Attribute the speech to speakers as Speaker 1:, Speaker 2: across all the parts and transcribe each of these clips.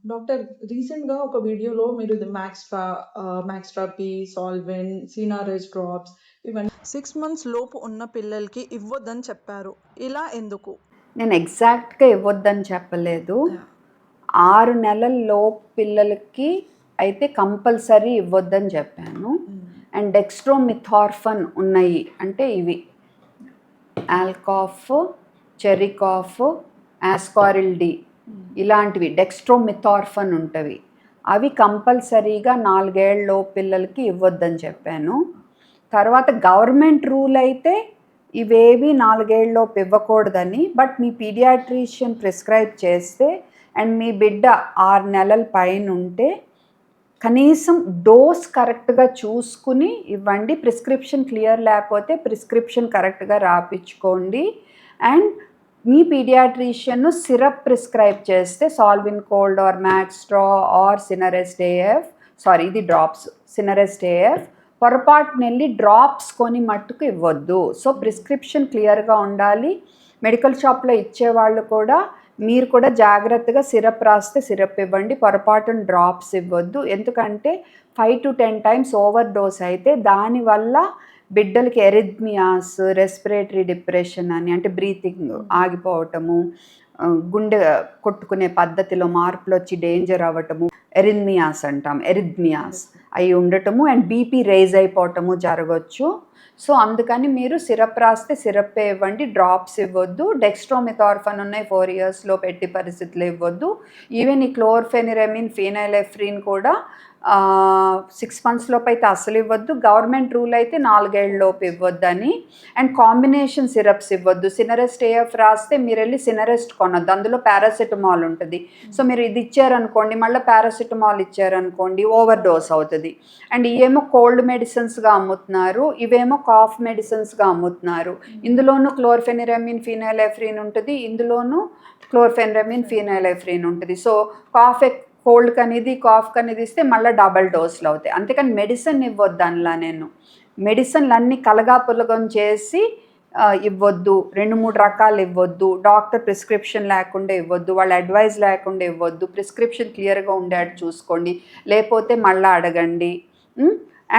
Speaker 1: Doctor రీసెంట్‌గా ఒక వీడియోలో మీరు ఇది మ్యాక్స్‌ట్రా పీ, సాల్వెన్, సీనారెస్ట్ డ్రాప్స్ ఇవన్నీ 6 మంత్స్ లోపు ఉన్న పిల్లలకి ఇవ్వొద్దని చెప్పారు. ఇలా ఎందుకు?
Speaker 2: నేను ఎగ్జాక్ట్గా ఇవ్వద్దని చెప్పలేదు. 6 నెలల లోపు పిల్లలకి అయితే కంపల్సరీ ఇవ్వద్దని చెప్పాను. అండ్ డెక్స్ట్రోమిథార్ఫన్ ఉన్నాయి అంటే ఇవి ఆల్కాఫ్, చెరికాఫ్, ఆస్కారిల్ డి ఇలాంటివి డెక్స్ట్రోమిథార్ఫన్ ఉంటవి. అవి కంపల్సరీగా 4 ఏళ్ల లోపు పిల్లలకి ఇవ్వద్దని చెప్పాను. తర్వాత గవర్నమెంట్ రూల్ అయితే ఇవేవి 4 ఏళ్ల లోపు ఇవ్వకూడదని, బట్ మీ పీడియాట్రిషియన్ ప్రిస్క్రైబ్ చేస్తే అండ్ మీ బిడ్డ 6 నెలల పైన ఉంటే కనీసం డోస్ కరెక్ట్గా చూసుకుని ఇవ్వండి. ప్రిస్క్రిప్షన్ క్లియర్ లేకపోతే ప్రిస్క్రిప్షన్ కరెక్ట్గా రాపించుకోండి. అండ్ మీ పీడియాట్రిషియన్ సిరప్ ప్రిస్క్రైబ్ చేస్తే Solvin cold or Maxtra or Sinarest A F, ఇది డ్రాప్స్ సినరెస్ట్ ఏఎఫ్, పొరపాటున వెళ్ళి డ్రాప్స్ కొని మట్టుకు ఇవ్వద్దు. సో ప్రిస్క్రిప్షన్ క్లియర్గా ఉండాలి. మెడికల్ షాప్లో ఇచ్చేవాళ్ళు కూడా మీరు కూడా జాగ్రత్తగా సిరప్ రాస్తే సిరప్ ఇవ్వండి, పొరపాటున డ్రాప్స్ ఇవ్వద్దు. ఎందుకంటే 5 to 10 times ఓవర్ డోస్ అయితే దానివల్ల బిడ్డలకి ఎరిథ్మియాస్, రెస్పిరేటరీ డిప్రెషన్ అని అంటే బ్రీతింగ్ ఆగిపోవటము, గుండె కొట్టుకునే పద్ధతిలో మార్పులు వచ్చి డేంజర్ అవ్వటము, ఎరిథ్మియాస్ అంటాం, ఎరిథ్మియాస్ అవి ఉండటము అండ్ బీపీ రైజ్ అయిపోవటము జరగవచ్చు. సో అందుకని మీరు సిరప్ రాస్తే సిరప్ ఇవ్వండి, డ్రాప్స్ ఇవ్వద్దు. డెక్స్ట్రోమిథార్ఫన్ ఉన్నాయి 4 years లో పెట్టి పరిస్థితులు ఇవ్వద్దు. ఈవెన్ ఈ క్లోర్ఫెనిరమిన్, ఫీనైలెఫ్రిన్ కూడా 6 months లోపు అయితే అసలు ఇవ్వద్దు. గవర్నమెంట్ రూల్ అయితే 4 ఏళ్ల లోపు ఇవ్వద్దని. అండ్ కాంబినేషన్ సిరప్స్ ఇవ్వద్దు. సినరెస్ట్ ఏఎఫ్ రాస్తే మీరు వెళ్ళి సినరెస్ట్ కొనొద్దు, అందులో పారాసిటమాల్ ఉంటుంది. సో మీరు ఇది ఇచ్చారనుకోండి, మళ్ళీ పారాసిటమాల్ ఇచ్చారనుకోండి, ఓవర్ డోస్ అవుతుంది. అండ్ ఇవేమో కోల్డ్ మెడిసిన్స్గా అమ్ముతున్నారు, ఇవేమో కాఫ్ మెడిసిన్స్గా అమ్ముతున్నారు. ఇందులోనూ క్లోర్ఫెనిరమిన్, ఫీనైలెఫ్రిన్ ఉంటుంది, ఇందులోనూ క్లోర్ఫెనిరమిన్, ఫీనైలెఫ్రిన్ ఉంటుంది. సో కోల్డ్ కనేది కాఫ్ కనేది ఇస్తే మళ్ళీ డబల్ డోస్లు అవుతాయి. అంతేకాని మెడిసిన్ ఇవ్వద్దు. అందులో నేను మెడిసిన్లు అన్నీ కలగాపులగం చేసి ఇవ్వద్దు, 2-3 రకాలు ఇవ్వద్దు, డాక్టర్ ప్రిస్క్రిప్షన్ లేకుండా ఇవ్వద్దు, వాళ్ళ అడ్వైజ్ లేకుండా ఇవ్వద్దు. ప్రిస్క్రిప్షన్ క్లియర్గా ఉండేట్టు చూసుకోండి, లేకపోతే మళ్ళీ అడగండి.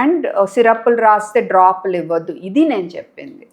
Speaker 2: అండ్ సిరప్లు రాస్తే డ్రాప్లు ఇవ్వద్దు. ఇది నేను చెప్పింది.